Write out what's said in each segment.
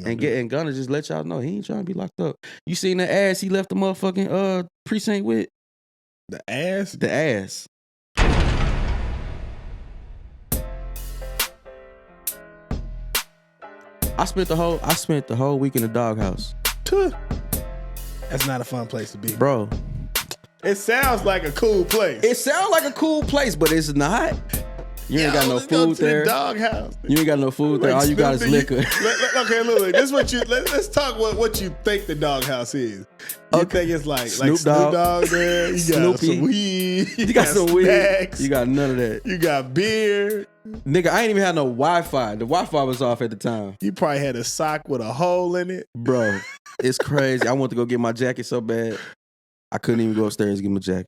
And Gunna just let y'all know he ain't trying to be locked up. You seen the ass he left the motherfucking precinct with? The ass? The ass. I spent the whole week in the doghouse. That's not a fun place to be, bro. It sounds like a cool place. It sounds like a cool place, but it's not. You ain't got no food there. The doghouse. You ain't got no food there. All you got is liquor. Okay, look. This is what you. Let's talk what you think the doghouse is. You think it's like Snoop Dogg there. You got some weed. You got some snacks. weed. You got none of that. You got beer. Nigga, I ain't even had no Wi-Fi. The Wi-Fi was off at the time. You probably had a sock with a hole in it. Bro, it's crazy. I wanted to go get my jacket so bad. I couldn't even go upstairs and get my jacket.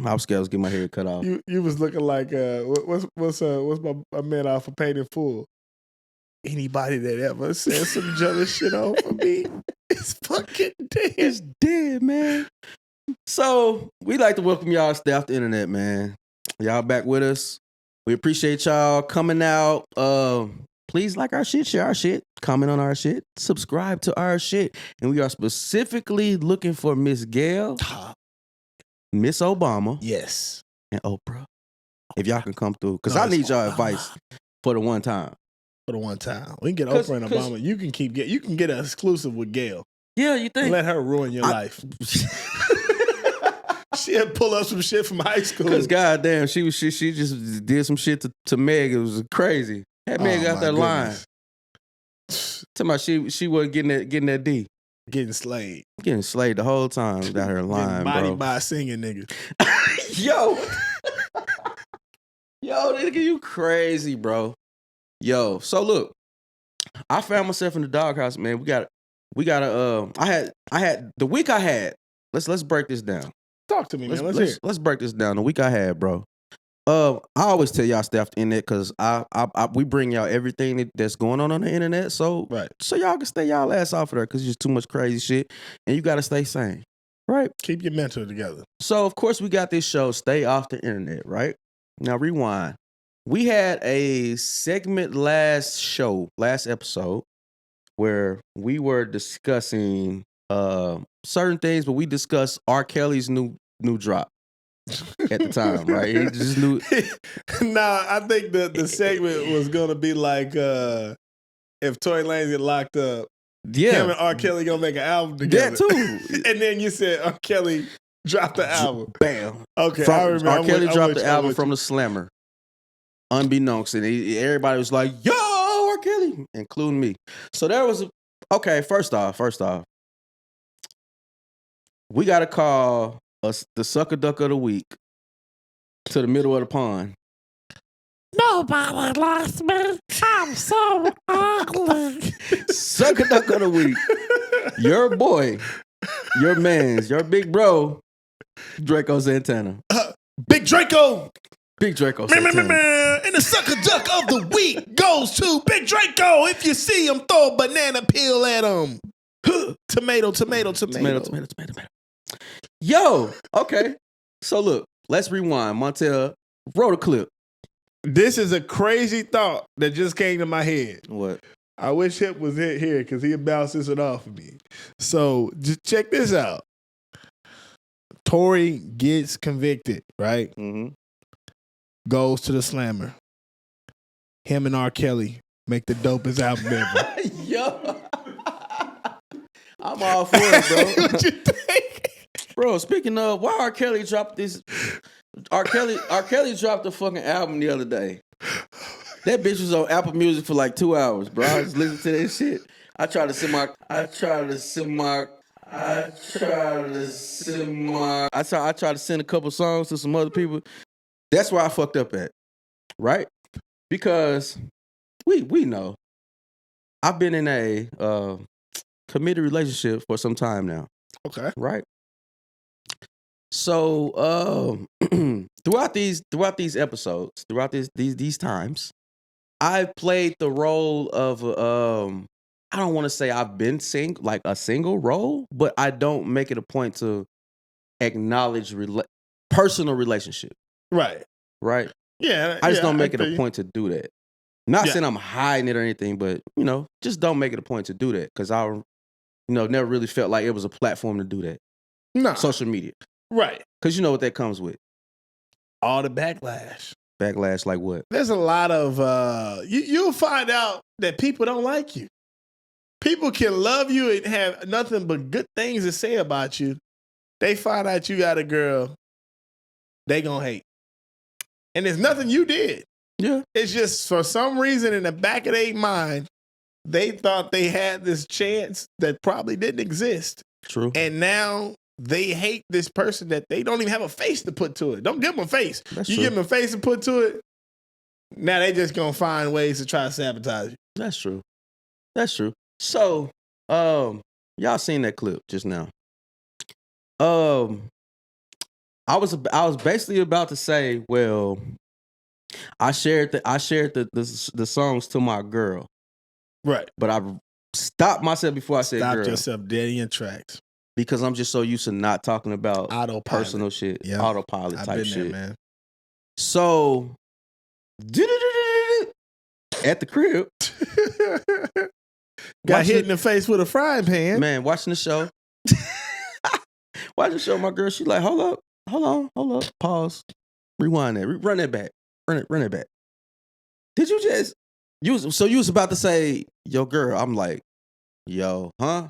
I was scared I was getting my hair cut off. You was looking like what's my man off of Paid in Full? Anybody that ever said some jealous shit on for me is fucking dead. It's dead, man. So we like to welcome y'all to Stay Off the Internet, man. Y'all back with us. We appreciate y'all coming out. Please like our shit, share our shit, comment on our shit, subscribe to our shit. And we are specifically looking for Miss Gail, Miss Obama, yes, and Oprah. If y'all can come through, because I need y'all advice for the one time. For the one time, we can get Oprah and Obama. You can get an exclusive with Gail. Yeah, you think? Let her ruin your life. She'll pull up some shit from high school. Because goddamn, she just did some shit to Meg. It was crazy. That Meg got that line. Talking about she wasn't getting that D. Getting slayed. Getting slayed the whole time without her line, body bro. by singing nigga. Yo, nigga, you crazy, bro. Yo, so look, I found myself in the doghouse, man. We got I had the week I had. Let's break this down. Talk to me, man. Let's hear it. Let's break this down. The week I had, bro. I always tell y'all stuff in it because we bring y'all everything that's going on the internet, so y'all can stay y'all ass off of there because there's too much crazy shit, and you got to stay sane, right? Keep your mental together. So of course we got this show, Stay Off the Internet, right? Now rewind. We had a segment last episode, where we were discussing certain things, but we discussed R. Kelly's new drop. At the time, right? He just knew. Nah, I think the segment was gonna be like if Tory Lanez get locked up, him and R. Kelly gonna make an album together. That too. And then you said R. Kelly dropped the album. Bam. Okay, I remember. R. Kelly dropped the album from the Slammer, unbeknownst, and everybody was like, "Yo, R. Kelly," including me. So there was First off, we got to call the sucker duck of the week to the middle of the pond. Nobody likes me. I'm so ugly. Sucker duck of the week. Your boy, your mans, your big bro, Draco Santana. Big Draco. Big Draco Santana. And the sucker duck of the week goes to Big Draco. If you see him, throw a banana peel at him. Tomato. Yo, okay. So look, let's rewind. Montel wrote a clip. This is a crazy thought that just came to my head. What? I wish Hip was here because he'd bounce this one off of me. So just check this out. Tory gets convicted, right? Mm-hmm. Goes to the Slammer. Him and R. Kelly make the dopest album ever. Yo. I'm all for it, bro. What you think? Bro, speaking of, why R. Kelly dropped this? R. Kelly dropped a fucking album the other day. That bitch was on Apple Music for like 2 hours, bro. I was listening to that shit. I tried to send a couple songs to some other people. That's where I fucked up at, right? Because we know I've been in a committed relationship for some time now. Okay. Right? So throughout these episodes, throughout these times, I've played the role of I don't want to say I've been like a single role, but I don't make it a point to acknowledge personal relationship. Right. Right? Yeah. I just don't make it a point to do that. Not saying I'm hiding it or anything, but, just don't make it a point to do that because I, never really felt like it was a platform to do that. No. Social media. Right. Because you know what that comes with. All the backlash. Backlash like what? There's a lot of, you'll find out that people don't like you. People can love you and have nothing but good things to say about you. They find out you got a girl, they gonna hate. And there's nothing you did. Yeah. It's just for some reason in the back of their mind, they thought they had this chance that probably didn't exist. True. And now they hate this person that they don't even have a face to put to it. Don't give them a face. That's you true. give them a face to put to it, now they just gonna find ways to try to sabotage you. That's true. That's true. So, y'all seen that clip just now. I was basically about to say, well, I shared the songs to my girl. Right. But I stopped myself before I said girl. Stop yourself dead in your tracks. Because I'm just so used to not talking about Autopilot. personal shit. Yep. Autopilot I've type been shit. there, man. So at the crib. Got hit in the face with a frying pan. Man, watching the show. Watching the show, my girl, she like, hold up, pause. Rewind that. Run that back. Run it back. Did you just you was about to say, yo, girl. I'm like, yo, huh?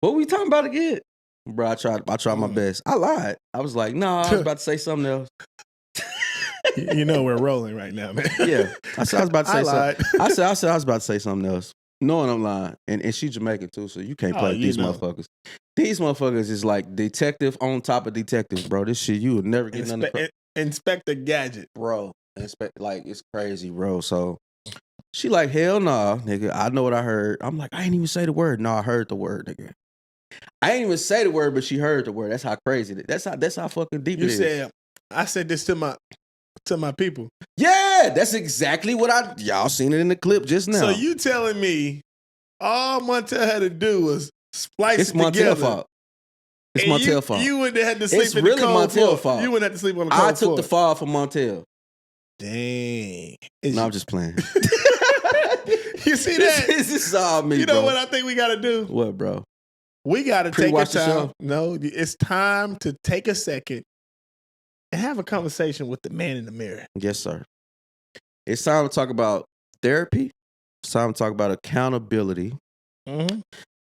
What we talking about again? Bro, I tried my best. I lied. I was like, no, I was about to say something else. You know we're rolling right now, man. Yeah. I said I was about to say lied. something. I said I was about to say something else. Knowing I'm lying. And she Jamaican too, so you can't play with these motherfuckers. These motherfuckers is like detective on top of detective, bro. This shit, you would never get nothing. Inspector Gadget. Bro. Like, it's crazy, bro. So she like, hell nah, nigga. I know what I heard. I'm like, I ain't even say the word. No, I heard the word, nigga. I ain't even say the word, but she heard the word. That's how crazy it is. That's how fucking deep it is. You said, I said this to my people. Yeah, that's exactly what y'all seen it in the clip just now. So you telling me all Montel had to do was splice it's it together. Montel fault. It's Montel fault. You wouldn't have had to sleep it's in really the cold Montel floor. fault. You wouldn't have to sleep on the cold floor. I took the fall for Montel. Dang. No, I'm just playing. You see that? This is all me, You know bro. what I think we got to do? What, bro? We got to take a Pre-watch the time. show? No, it's time to take a second and have a conversation with the man in the mirror. Yes, sir. It's time to talk about therapy. It's time to talk about accountability. Mm-hmm.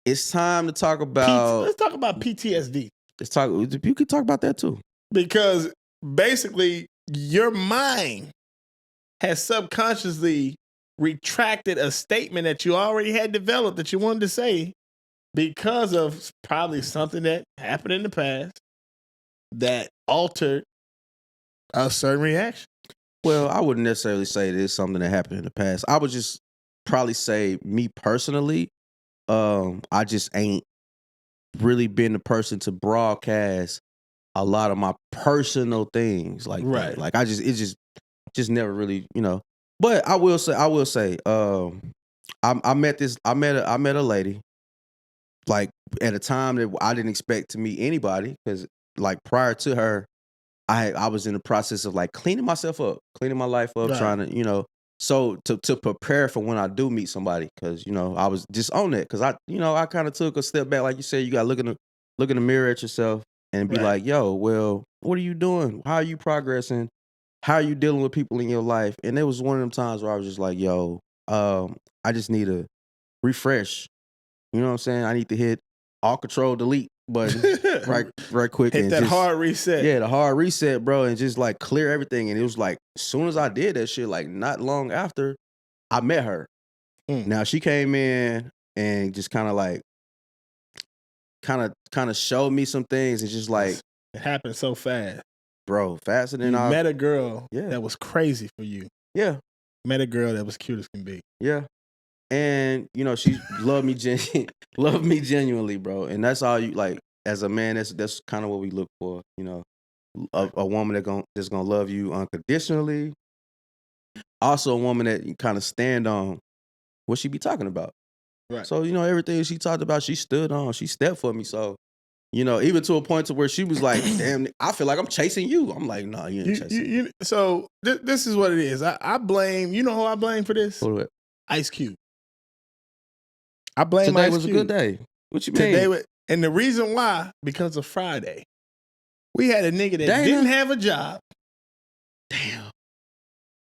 It's time to talk about... Let's talk about PTSD. You can talk about that too. Because basically, your mind has subconsciously retracted a statement that you already had developed that you wanted to say because of probably something that happened in the past that altered a certain reaction. Well, I wouldn't necessarily say it is something that happened in the past. I would just probably say, me personally, I just ain't really been the person to broadcast a lot of my personal things like right. that. Like it just never really, But I will say, I met a lady, like at a time that I didn't expect to meet anybody, because like prior to her, I was in the process of like cleaning myself up, cleaning my life up, right. trying to, so to prepare for when I do meet somebody, because I was just on that, because I kind of took a step back, like you said, you got to look in the mirror at yourself and be like, yo, well, what are you doing? How are you progressing? How are you dealing with people in your life? And it was one of them times where I was just like, yo, I just need to refresh. You know what I'm saying? I need to hit Alt Control Delete button right quick. Hit and that just, hard reset. Yeah, the hard reset, bro, and just like clear everything. And it was like, as soon as I did that shit, like not long after, I met her. Now she came in and just kind of like, kind of showed me some things. It's just like, it happened so fast, bro, faster than I met a girl that was crazy for you. Yeah, met a girl that was cute as can be. Yeah. And she loved me loved me genuinely, bro. And that's all you like as a man. That's kind of what we look for, a woman that's gonna love you unconditionally. Also, a woman that you kind of stand on what she be talking about. Right. So everything she talked about, she stood on. She stepped for me. So You know, even to a point to where she was like, damn, I feel like I'm chasing you. I'm like, no, you ain't chasing me. So this is what it is. I blame, you know who I blame for this? What? Ice Cube. I blame Today Ice was Cube. a good day. What you mean? Today, and the reason why, because of Friday. We had a nigga that didn't have a job. Damn.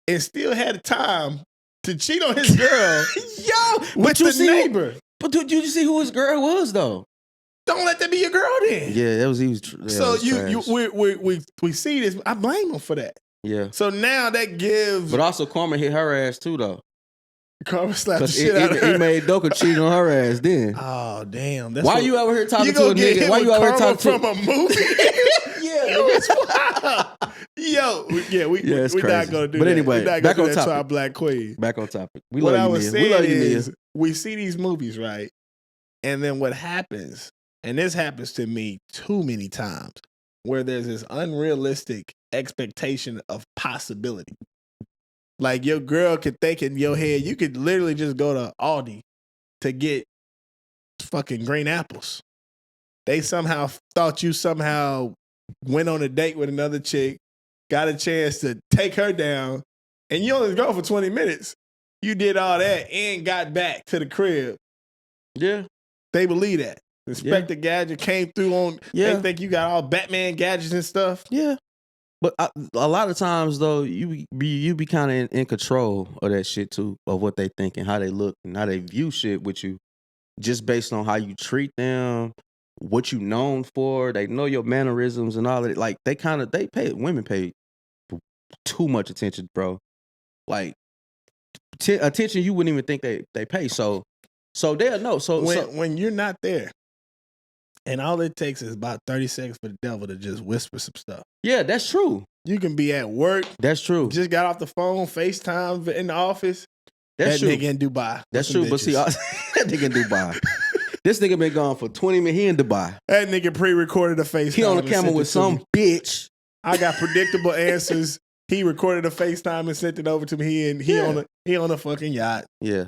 And still had the time to cheat on his girl. Yo, with the neighbor. But did you see who his girl was though? Don't let that be your girl then. Yeah, So we see this. I blame him for that. Yeah. So now that gives. But also Karma hit her ass too though. Karma slapped the shit out of her. He made Doka cheat on her ass then. Oh damn! Why you over here talking to a nigga? Why you over here talking from a movie? Yeah. We not gonna do that. But anyway, back on topic. To our black queen. Back on topic. What I was saying is, we see these movies, right? And then what happens, and this happens to me too many times, where there's this unrealistic expectation of possibility. Like your girl could think in your head, you could literally just go to Aldi to get fucking green apples. They somehow thought you somehow went on a date with another chick, got a chance to take her down, and you only go for 20 minutes. You did all that and got back to the crib. Yeah. They believe that. Inspector Gadget came through on, they think you got all Batman gadgets and stuff. Yeah. But a lot of times, though, you be kind of in control of that shit, too, of what they think and how they look and how they view shit with you, just based on how you treat them, what you known for. They know your mannerisms and all of it. Like, women pay too much attention, bro. Like, attention you wouldn't even think they pay. So they'll know. So when you're not there, and all it takes is about 30 seconds for the devil to just whisper some stuff. Yeah, that's true. You can be at work. That's true. Just got off the phone, FaceTime in the office. That's true. Nigga in Dubai. That's true, but see, that nigga in Dubai. This nigga been gone for 20 minutes. He in Dubai. That nigga pre-recorded a FaceTime. He on the camera with some bitch. I got predictable answers. He recorded a FaceTime and sent it over to me. He on a fucking yacht. Yeah.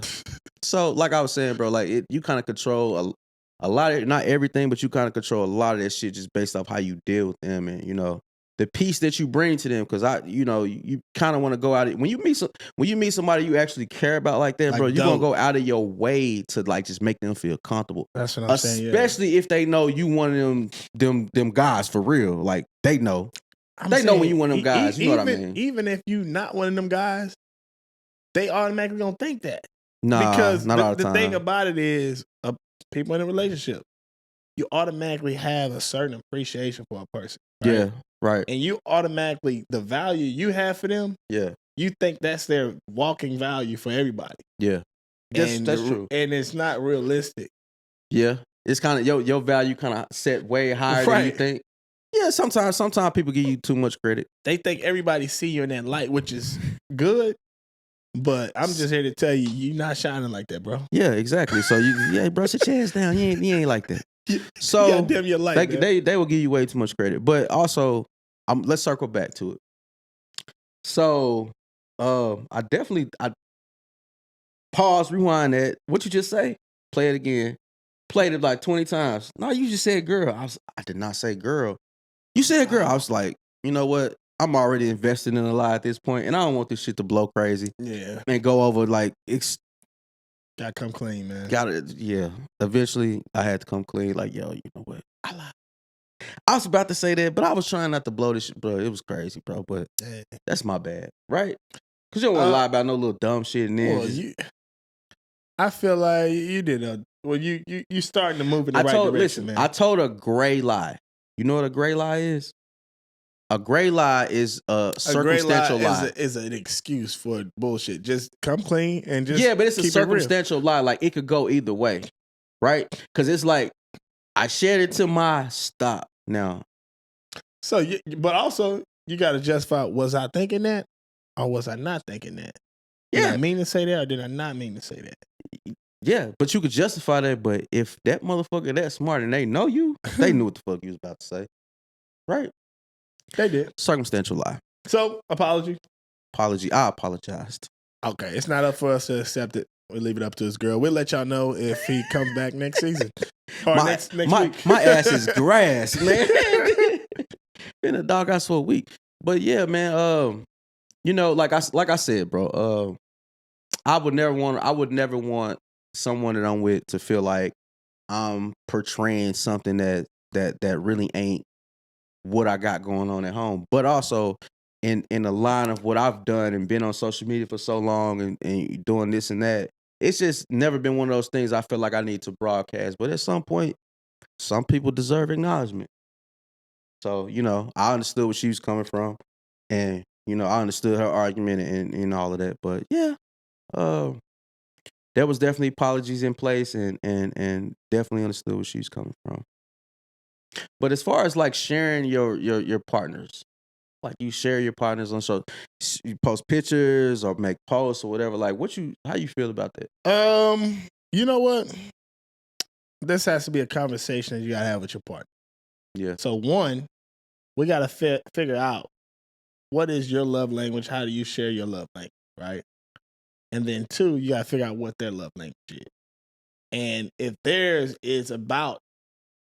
So, like I was saying, bro, like you kind of control a lot of, not everything, but you kind of control a lot of that shit just based off how you deal with them and, you know, the peace that you bring to them. Cause you kind of want to go out. When you meet somebody you actually care about like that, bro, you're going to go out of your way to like just make them feel comfortable. That's what I'm saying. Especially if they know you one of them guys for real. Like they know. They know when you one of them guys. You know what I mean? Even if you not one of them guys, they automatically gonna think that. Nah, because not all the the time. thing about it is, people in a relationship, you automatically have a certain appreciation for a person. Right? Yeah, right. And you automatically, the value you have for them, you think that's their walking value for everybody. Yeah, that's true. And it's not realistic. Yeah, it's kind of your value kind of set way higher than you think. Yeah, sometimes people give you too much credit. They think everybody see you in that light, which is good. But I'm just here to tell you, you're not shining like that, bro. Yeah, exactly. So bro, sit your ass down. You ain't like that. So you gotta dim your light, they will give you way too much credit. But also, let's circle back to it. So, I pause, rewind that. What you just say? Play it again. Played it like 20 times. No, you just said girl. I did not say girl. You said girl. I was like, you know what? I'm already invested in a lie at this point, and I don't want this shit to blow crazy. Yeah. And go over like gotta come clean, man. Yeah. Eventually I had to come clean, like, yo, you know what? I lied. I was about to say that, but I was trying not to blow this shit, bro. It was crazy, bro. But that's my bad, right? Because you don't want to lie about no little dumb shit and then I feel like you did you starting to move in the right direction, man. I told a gray lie. You know what a gray lie is? A gray lie is a circumstantial lie. Is an excuse for bullshit. Just come clean and just but it's a circumstantial lie. Like it could go either way, right? Because it's like I shared it to my stop now. So, but also you got to justify: was I thinking that, or was I not thinking that? Did I mean to say that, or did I not mean to say that? Yeah, but you could justify that. But if that motherfucker that smart and they know you, they knew what the fuck you was about to say, right? They did. Circumstantial lie. So, apology. I apologized. Okay, it's not up for us to accept it. We'll leave it up to his girl. We'll let y'all know if he comes back next season. Or my, next my, week. my ass is grass, man. Been a dog ass for a week. But yeah, man, you know, like I said, bro, I would never want someone that I'm with to feel like I'm portraying something that really ain't what I got going on at home. But also in the line of what I've done and been on social media for so long and doing this and that, it's just never been one of those things I feel like I need to broadcast. But at some point, some people deserve acknowledgement. So, you know, I understood where she was coming from. And, you know, I understood her argument and all of that. But yeah, there was definitely apologies in place and definitely understood where she was coming from. But as far as like sharing your partners, like you share your partners on show, you post pictures or make posts or whatever. Like, how you feel about that? You know what? This has to be a conversation that you gotta have with your partner. Yeah. So one, we gotta figure out what is your love language. How do you share your love language, right? And then two, you gotta figure out what their love language is. And if theirs is about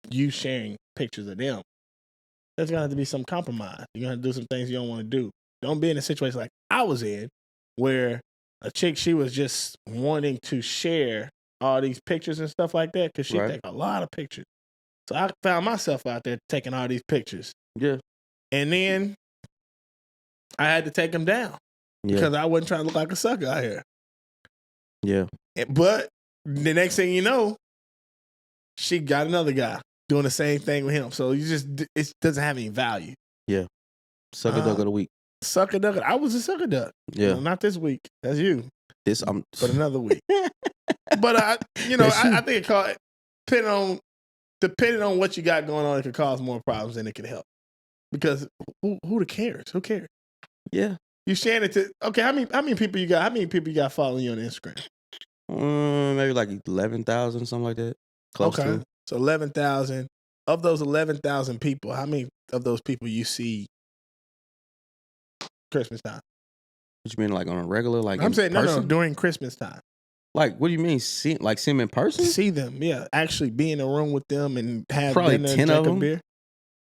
you sharing pictures of them, there's gonna have to be some compromise. You're gonna have to do some things you don't want to do. Don't be in a situation like I was in, where a chick, she was just wanting to share all these pictures and stuff like that because she take a lot of pictures. So I found myself out there taking all these pictures. Yeah. And then I had to take them down because I wasn't trying to look like a sucker out here. Yeah. But the next thing you know, she got another guy doing the same thing with him. So it doesn't have any value. Yeah. Sucker duck of the week. Sucker duck. I was a sucker duck. Yeah. No, not this week. That's you. But another week. But I think it called depending on what you got going on, it could cause more problems than it could help. Because who cares? Who cares? Yeah. You sharing it to how many people you got? How many people you got following you on Instagram? Maybe like 11,000, something like that. Close to. So 11,000. Of those 11,000 people, how many of those people you see Christmas time? What you mean, like on a regular, like I'm saying person? No, during Christmas time. Like, what do you mean? See them in person? See them, yeah. Actually be in a room with them and have probably dinner 10 and drink of them. a beer.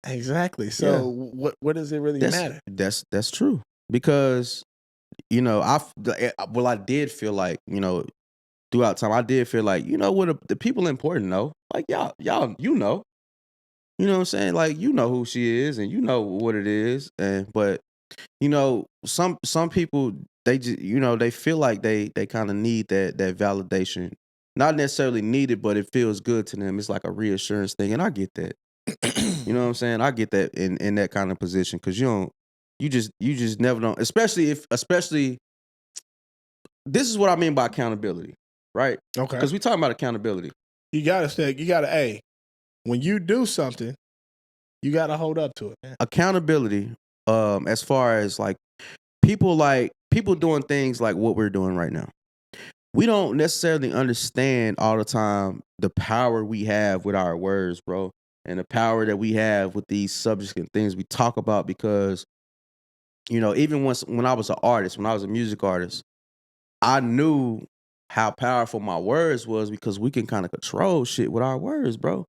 Exactly. So what does it really matter? That's true. Because, you know, I did feel like, you know, throughout time, I did feel like, you know what, the people important though. Like y'all, you know. You know what I'm saying? Like, you know who she is and you know what it is. But, you know, some people, they just, you know, they feel like they kind of need that validation. Not necessarily need it, but it feels good to them. It's like a reassurance thing. And I get that. You know what I'm saying? I get that in that kind of position. Cause you just never know. Especially this is what I mean by accountability, right? Okay. Because we talking about accountability. You gotta, when you do something, you gotta hold up to it, man. Accountability, as far as like people doing things like what we're doing right now. We don't necessarily understand all the time the power we have with our words, bro. And the power that we have with these subjects and things we talk about because, you know, even when I was an artist, when I was a music artist, I knew how powerful my words was because we can kind of control shit with our words, bro.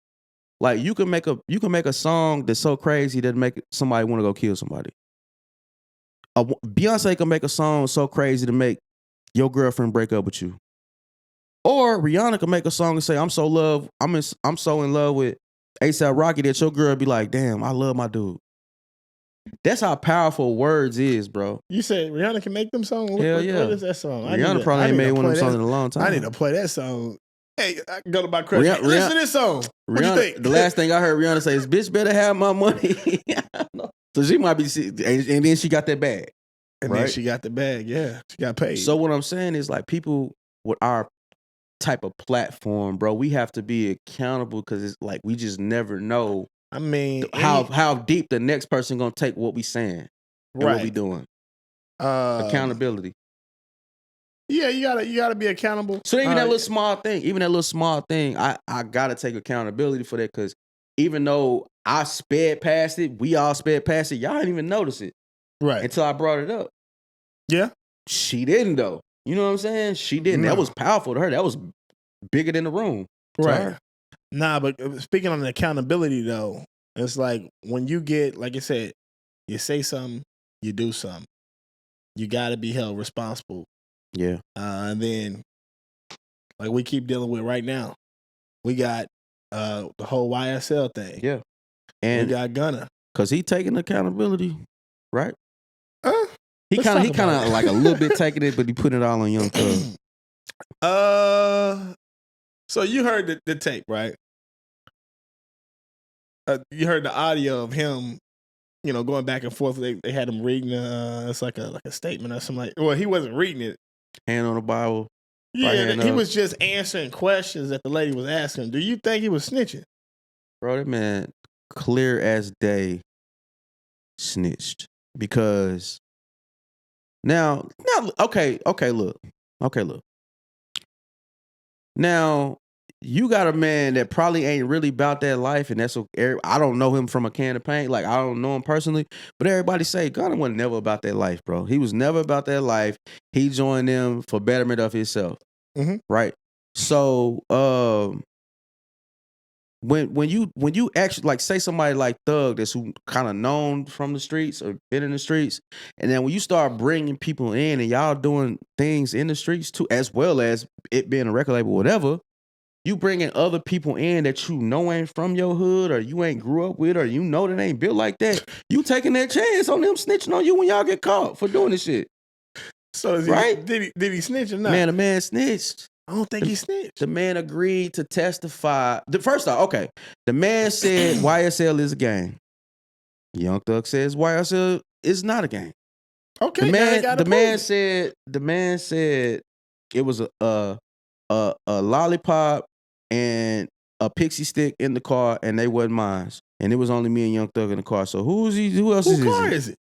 Like you can make a song that's so crazy that make somebody want to go kill somebody. Beyonce can make a song so crazy to make your girlfriend break up with you. Or Rihanna can make a song and say, I'm so in love with A$AP Rocky that your girl be like, damn, I love my dude. That's how powerful words is, bro. You said Rihanna can make them songs? Hell yeah. What is that song? Rihanna probably ain't made one of them songs in a long time. I need to play that song. Hey, I can go to my credit. Listen to this song. What you think? The last thing I heard Rihanna say is, bitch better have my money. So she might be, and then she got that bag. And then she got the bag, yeah. She got paid. So what I'm saying is like people with our type of platform, bro, we have to be accountable because it's like we just never know. I mean, how deep the next person gonna take what we saying and what we doing. Accountability. Yeah, you gotta be accountable. So even that little small thing, I gotta take accountability for that because even though I sped past it, we all sped past it, y'all didn't even notice it. Right. Until I brought it up. Yeah. She didn't though. You know what I'm saying? She didn't. No. That was powerful to her. That was bigger than the room. Right. Nah, but speaking on the accountability though, it's like when you get, like I said, you say something, you do something. You got to be held responsible. Yeah. And then, like we keep dealing with right now, we got the whole YSL thing. Yeah. We And got Gunna. because he taking accountability, right? He Let's kind talk of about it. like a little bit taking it, but he put it all on Young Thug. So you heard the tape, right? You heard the audio of him, going back and forth. They had him reading. It's like a statement or something. Well, he wasn't reading it. Hand on the Bible. Yeah, he was just answering questions that the lady was asking. Do you think he was snitching? Bro, that man, clear as day, snitched. Because now, okay, look. Now, you got a man that probably ain't really about that life, and that's okay. I don't know him from a can of paint. Like, I don't know him personally, but everybody say Gunna was never about that life, bro. He was never about that life. He joined them for betterment of himself, right? So, when you actually like say somebody like Thug that's who kind of known from the streets or been in the streets, and then when you start bringing people in and y'all doing things in the streets too, as well as it being a record label, whatever. You bringing other people in that you know ain't from your hood or you ain't grew up with or you know that ain't built like that. You taking that chance on them snitching on you when y'all get caught for doing this shit. So right? Did he snitch or not? Man, the man snitched. I don't think he snitched. The man agreed to testify. First off, okay. The man said YSL is a gang. Young Thug says YSL is not a gang. Okay. The man said it was a lollipop and a pixie stick in the car, and they wasn't mine. And it was only me and Young Thug in the car. So who else is Whose car is it?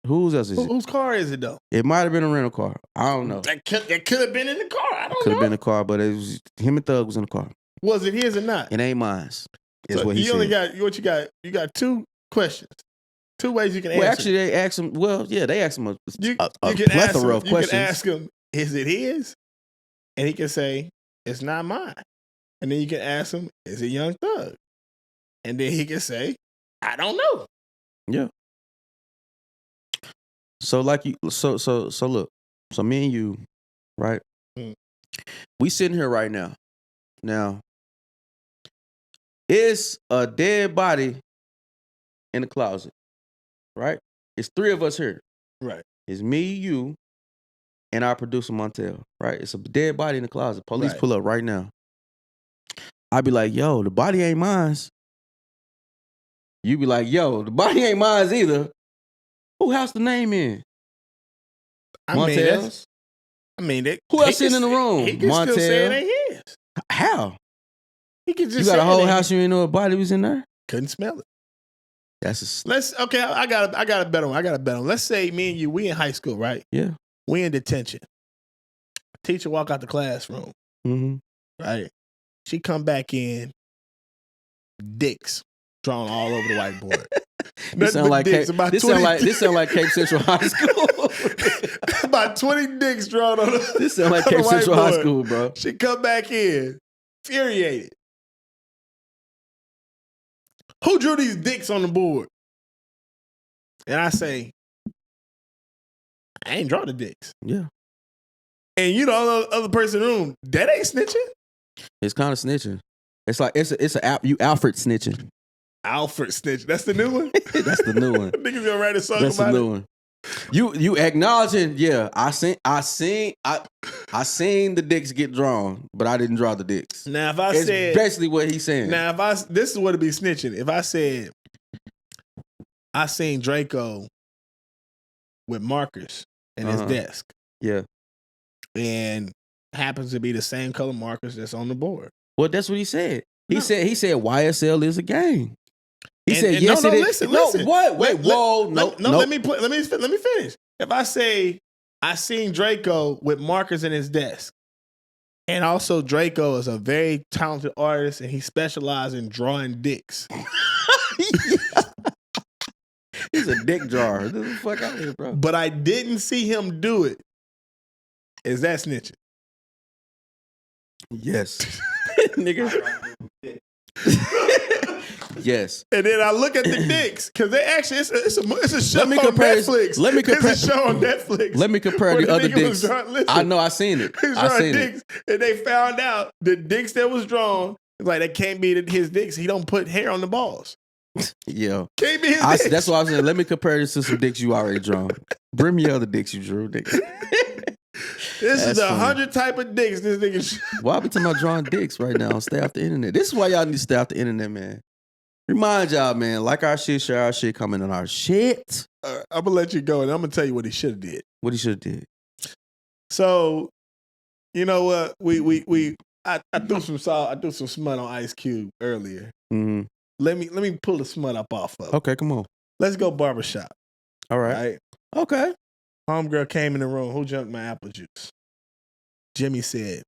Whose else is it? Whose car is it though? It might have been a rental car. I don't know. That could have been in the car. I don't know. Could have been a car, but it was him and Thug was in the car. Was it his or not? It ain't mine. Is So what he said. only got what you got. You got two questions. Two ways you can answer. Well, actually, they asked him. Well, yeah, they asked him a can plethora of questions. You can ask him, "Is it his?" And he can say, "It's not mine." And then you can ask him, "Is it Young Thug?" And then he can say, "I don't know." Yeah. So like you, so look, so me and you, right? We sitting here right now. Now, it's a dead body in the closet, right? It's three of us here. Right. It's me, you, and our producer Montel, right? It's a dead body in the closet. Police pull up right now. I'd be like, yo, the body ain't mine. You be like, yo, the body ain't mine either. Who house the name in? Montel's? Who else in the room? He can still say it ain't his. How? He can just you say got a whole it house, you ain't know a body was in there? Couldn't smell it. That's okay, I got a better one. Let's say me and you, we in high school, right? Yeah. We in detention. Teacher walk out the classroom. Mm-hmm. Right? She come back in, dicks drawn all over the whiteboard. This sound like Cape Central High School. About 20 dicks drawn on the This sound like Cape Central High School, bro. She come back in, infuriated. Who drew these dicks on the board? And I say, I ain't draw the dicks. Yeah. And you know, the other person in the room, that ain't snitching. It's kind of snitching. It's like it's you Alfred snitching. Alfred snitching. That's the new one. That's the new one. Niggas gonna write a song That's about the new one. You acknowledging? Yeah, I seen the dicks get drawn, but I didn't draw the dicks. Now, if I it's said basically what he's saying. Now, this is what it'd be snitching. If I said I seen Draco with markers in his desk. Yeah. And happens to be the same color markers that's on the board. Well, that's what he said. He said YSL is a gang. He said and yes, no, it is. Listen. What? Wait, whoa, no. Let me finish. If I say I seen Draco with markers in his desk, and also Draco is a very talented artist, and he specializes in drawing dicks. He's a dick drawer. Get the fuck out of here, bro. But I didn't see him do it. Is that snitching? Yes. Nigga. Yes. And then I look at the dicks because they actually it's a show Let me on compare Netflix. Let me compare. It's a show on Netflix. Let me compare where the other nigga was dicks. listen, I know. I seen it. He's I drawing seen dicks, it. and they found out the dicks that was drawn, like that can't be his dicks. He don't put hair on the balls. Yeah. Can't be his dicks. That's why I was saying. Let me compare this to some dicks you already drawn. Bring me other dicks you drew, nigga. This is funny. 100 type of dicks. This nigga. Why are we talking about drawing dicks right now? Stay off the internet. This is why y'all need to stay off the internet, man. Remind y'all, man, like our shit, share our shit, comment on our shit. I'm gonna let you go, and I'm gonna tell you what he should have did. What he should have did. So, you know what? I threw some salt. I threw some smut on Ice Cube earlier. Mm-hmm. Let me pull the smut up off of. Okay, come on. Let's go barbershop. All right. Right? Okay. Homegirl came in the room. Who drank my apple juice? Jimmy said,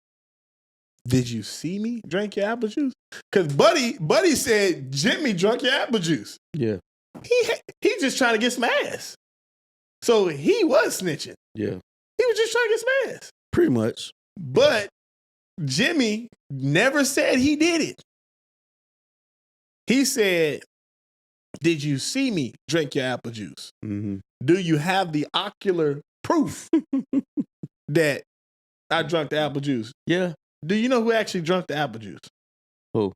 "Did you see me drink your apple juice?" Because Buddy said Jimmy drank your apple juice. Yeah. He just trying to get some ass. So he was snitching. Yeah. He was just trying to get some ass. Pretty much. But Jimmy never said he did it. He said, "Did you see me drink your apple juice? Mm-hmm. Do you have the ocular proof that I drank the apple juice?" Yeah. Do you know who actually drank the apple juice? Who?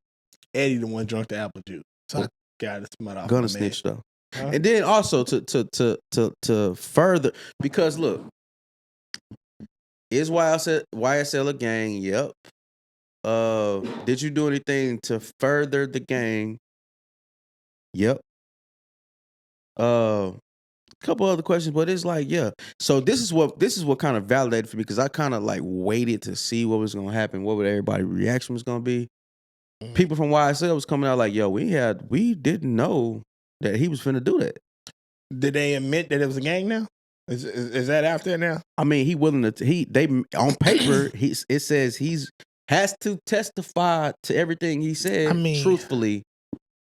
Eddie, the one drank the apple juice. So I got it smut off. Gunna snitch though. Huh? And then also to further, because look, is YSL a gang? Yep. Did you do anything to further the gang? Yep. Couple other questions, but it's like, yeah. So this is what kind of validated for me, because I kind of like waited to see what was gonna happen, what would everybody's reaction was gonna be. Mm-hmm. People from YSL was coming out like, yo, we didn't know that he was finna do that. Did they admit that it was a gang now? Is that out there now? I mean, he willing to. They on paper, it says has to testify to everything he said, truthfully,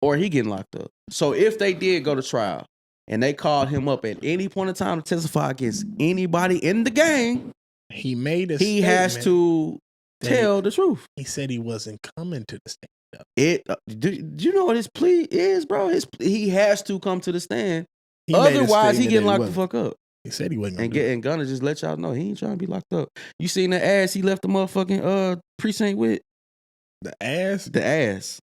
or he getting locked up. So if they did go to trial and they called him up at any point in time to testify against anybody in the gang, he made a he has to tell the truth. He said he wasn't coming to the stand. Do you know what his plea is, bro? He has to come to the stand. He Otherwise, he getting locked the fuck up. He said he wasn't. And Gunna just let y'all know he ain't trying to be locked up. You seen the ass he left the motherfucking precinct with? The ass? The ass.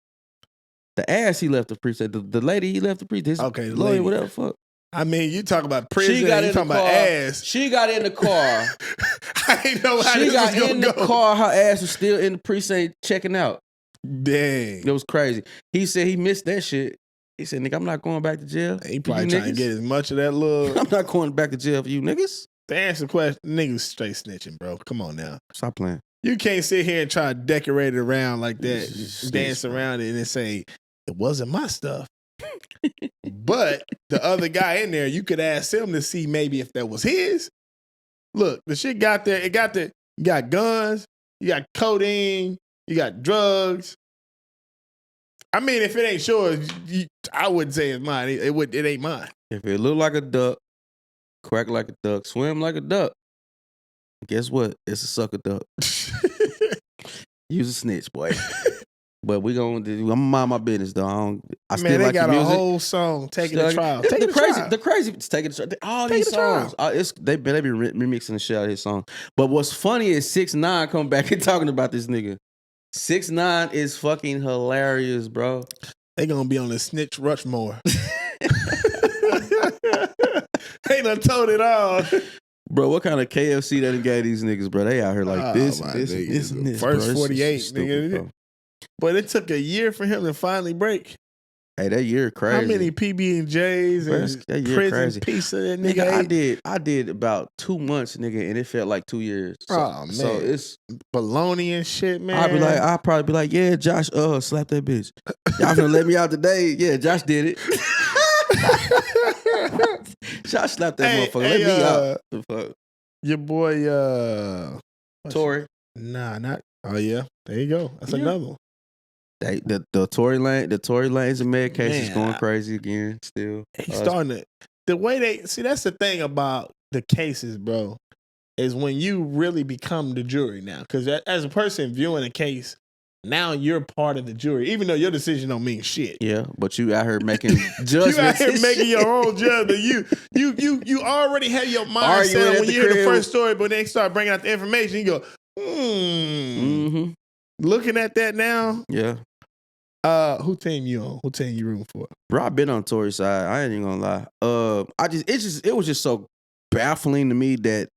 The ass he left the precinct. The lady he left the precinct. Okay, the lawyer, lady. whatever. Fuck. I mean, you talk about prison. She got you in talking the about car. ass. She got in the car. I didn't know how she this got was gonna in the go. car. Her ass was still in the precinct checking out. Dang. It was crazy. He said he missed that shit. He said, nigga, I'm not going back to jail. He probably trying to get as much of that little. I'm not going back to jail for you niggas. To answer the question, niggas straight snitching, bro. Come on now. Stop playing. You can't sit here and try to decorate it around like that, Snitch, dance around it, and then say, it wasn't my stuff. But the other guy in there, you could ask him to see maybe if that was his. Look, the shit got there. You got guns, you got codeine, you got drugs. I mean, if it ain't yours, I wouldn't say it's mine. It ain't mine. If it look like a duck, quack like a duck, swim like a duck, guess what? It's a sucker duck. Use a snitch, boy. But I'm gonna mind my business though. I still they like got the music. a whole song taking the trial. Take the crazy. Taking the trial. All Take these the trial. songs. They be remixing the shit out of his song. But what's funny is 6ix9ine come back and talking about this nigga. 6ix9ine is fucking hilarious, bro. They gonna be on the Snitch Rushmore. They done told it all. Bro, what kind of KFC that gave these niggas, bro? They out here like this, my this, niggas. and this. First bro. 48, stupid, nigga. bro. But it took a year for him to finally break. Hey, that year crazy. How many PB&Js and that year prison crazy. pizza that Nigga, nigga ate? I did about 2 months, nigga, and it felt like 2 years. So, Oh, man. So it's Bologna and shit, man. I'll probably be like, yeah, Josh, slap that bitch. Y'all finna let me out today. Yeah, Josh did it. Josh slapped that motherfucker. Let me out. The fuck? Your boy, Tory. Nah, not. Oh, yeah. There you go. That's another one. The Tory Lanez and Meg case is going crazy again. Still, he's starting to. The way they see, that's the thing about the cases, bro, is when you really become the jury now. Because as a person viewing a case, Now you're part of the jury, even though your decision don't mean shit. Yeah, but you out here making judgments. You out here making your own judgment. You already had your mindset when you hear the first story, but then they start bringing out the information. You go, Mm-hmm. Looking at that now. Yeah. Who team you on? Who team you rooting for? Bro, I've been on Tory's side. I ain't even gonna lie. It was just so baffling to me that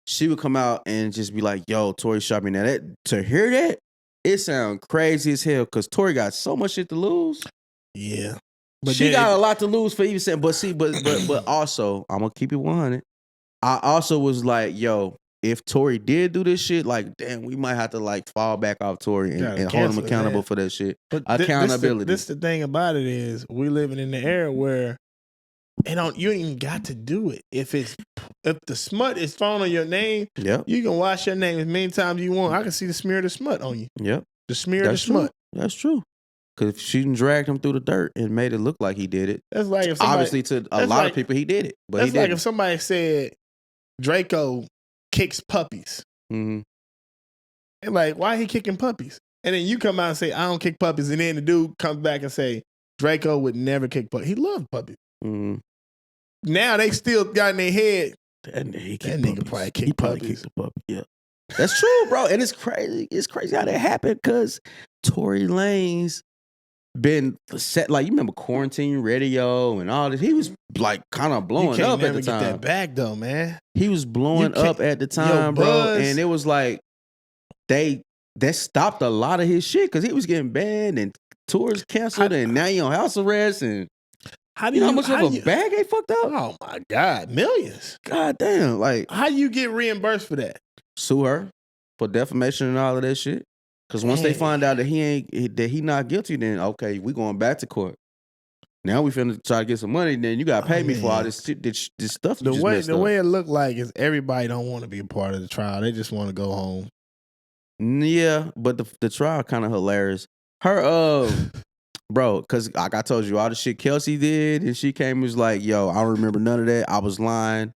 she would come out and just be like, "Yo, Tory shot me." Now to hear that, it sounds crazy as hell because Tory got so much shit to lose. Yeah, but she got a lot to lose for even saying. But see, but also, I'm gonna keep it 100. I also was like, "Yo, if Tory did do this shit, like, damn, we might have to like fall back off Tory and hold him accountable for that shit." But accountability. This the thing about it is we living in the era where you ain't even got to do it. If the smut is thrown on your name, you can wash your name as many times you want. I can see the smear of the smut on you. Yep. The smear of the smut. That's true. Because she dragged him through the dirt and made it look like he did it. That's like if somebody, obviously to a lot of people he did it. But that's like if somebody said Draco kicks puppies. Mm-hmm. And like, why he kicking puppies? And then you come out and say, I don't kick puppies. And then the dude comes back and say, Draco would never kick puppies. He loved puppies. Mm-hmm. Now they still got in their head. That nigga probably kicked puppies. The puppy. Yeah. That's true, bro. And it's crazy. It's crazy how that happened because Tory Lanez been set, like, you remember Quarantine Radio and all this. He was like kind of blowing up at the time. Get that back though, man. He was blowing up at the time, bro. And it was like that stopped a lot of his shit because he was getting banned and tours canceled and now he on house arrest. And how much of a bag they fucked up? Oh my God, millions. God damn. Like, how you get reimbursed for that? Sue her for defamation and all of that shit. Because once they find out that he not guilty, then okay, we going back to court. Now we finna try to get some money. Then you gotta pay me for all this stuff. The way it looked like is everybody don't want to be a part of the trial. They just want to go home. Yeah, but the trial kind of hilarious. Her bro, because like I told you, all the shit Kelsey did, and she came and was like, "Yo, I don't remember none of that. I was lying."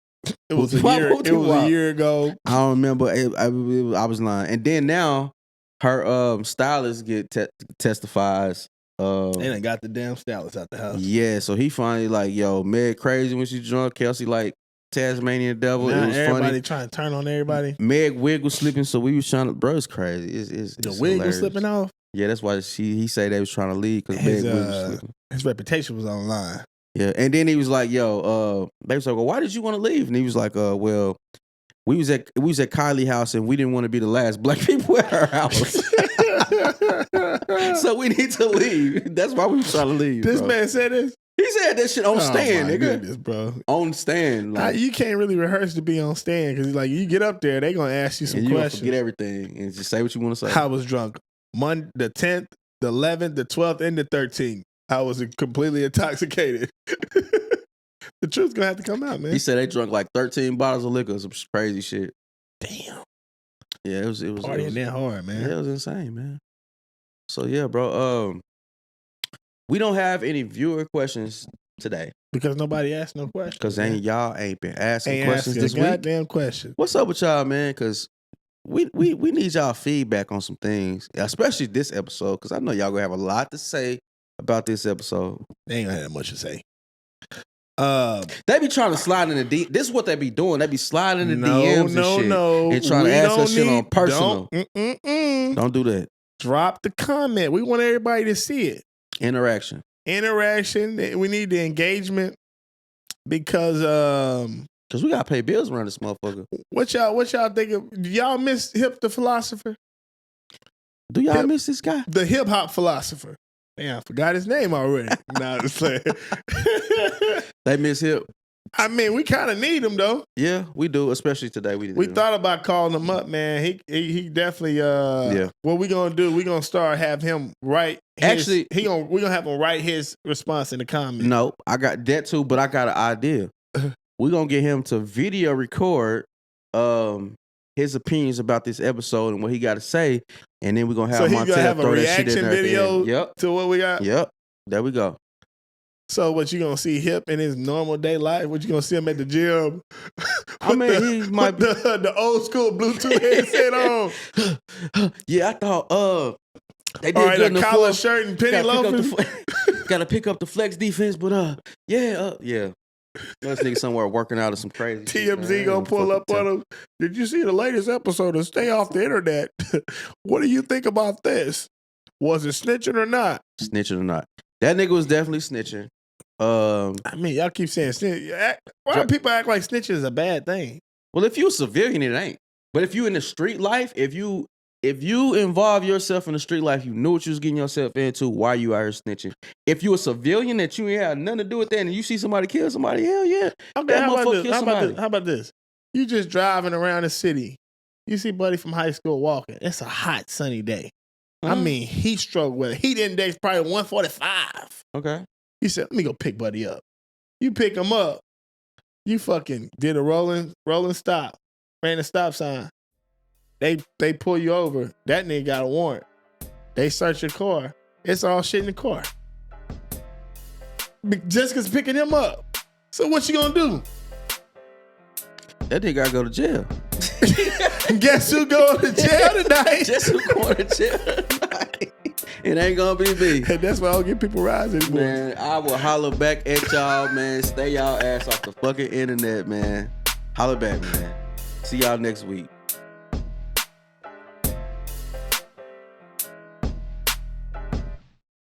It was a year ago. I don't remember. I was lying. And then now her stylist testifies. They done got the damn stylist out the house. Yeah, so he finally like, yo, Meg crazy when she drunk. Kelsey like Tasmanian devil. Now it was everybody funny. Trying to turn on everybody. Meg wig was slipping, so we was trying to. Bro, it's crazy. It's the wig hilarious. was slipping off. Yeah, that's why he said they was trying to leave because Meg wig was slipping. His reputation was online. Yeah, and then he was like, "Yo, they was like, well, why did you want to leave?" And he was like, well, we was at Kylie's house and we didn't want to be the last black people at her house, so we need to leave. That's why we was trying to leave." This man said this. He said that shit on stand, nigga. Goodness, bro. On stand, like, you can't really rehearse to be on stand because like you get up there, they gonna ask you some questions. Forget everything and just say what you want to say. I was drunk Monday, the 10th, the 11th, the 12th, and the 13th. I was completely intoxicated. The truth's gonna have to come out, man. He said they drunk like 13 bottles of liquor, some crazy shit. Damn. Yeah, it was partying that hard, man. Yeah, it was insane, man. So yeah, bro. We don't have any viewer questions today because nobody asked no questions. Because y'all ain't been asking questions this week. Goddamn question. What's up with y'all, man? Because we need y'all feedback on some things, especially this episode. Because I know y'all gonna have a lot to say about this episode. They ain't gonna have that much to say. They be trying to slide in the D. This is what they be doing. They be sliding in the DMs and shit. And trying to ask us shit on personal. Don't do that. Drop the comment. We want everybody to see it. Interaction. We need the engagement because we gotta pay bills around this motherfucker. What y'all think of? Do y'all miss Hip the philosopher? Do y'all miss this guy? The hip hop philosopher. Damn, I forgot his name already. Nah, I'm just saying. They miss Hip. I mean, we kind of need him though. Yeah, we do, especially today. We thought about calling him up, man. He definitely. Yeah. What we gonna do? We gonna have him write. Actually, we gonna have him write his response in the comments. No, I got that too, but I got an idea. We gonna get him to video record his opinions about this episode and what he got to say, and then we're gonna have Montel throw that shit in there. Video to what we got. Yep, there we go. So what you gonna see Hip in his normal day life? What you gonna see him at the gym? I mean, he might be the old school Bluetooth headset on. Yeah, I thought They did All right, good in a the collar fourth. shirt and penny loafers. Gotta pick up the flex defense, but yeah. This nigga somewhere working out of some crazy shit, TMZ man. gonna pull up on him. Did you see the latest episode of Stay Off the Internet? What do you think about this? Was it snitching or not? Snitching or not? That nigga was definitely snitching. I mean, y'all keep saying snitch. Why do people act like snitching is a bad thing? Well, if you a civilian, it ain't. But if you in the street life, if you involve yourself in the street life, you knew what you was getting yourself into. Why you out here snitching? If you a civilian that you ain't had nothing to do with that, and you see somebody kill somebody, hell yeah. Okay, how about this? You just driving around the city. You see buddy from high school walking. It's a hot, sunny day. I mean, heat stroke weather. Heat index probably 145. Okay. He said, let me go pick buddy up. You pick him up. You fucking did a rolling stop. Ran a stop sign. They pull you over. That nigga got a warrant. They search your car. It's all shit in the car. Jessica's picking him up. So what you gonna do? That nigga gotta go to jail. Guess who going to jail tonight? Guess who going to jail tonight? It ain't gonna be me. And that's why I don't get people rides anymore. Man, I will holler back at y'all, man. Stay y'all ass off the fucking internet, man. Holler back, man. See y'all next week.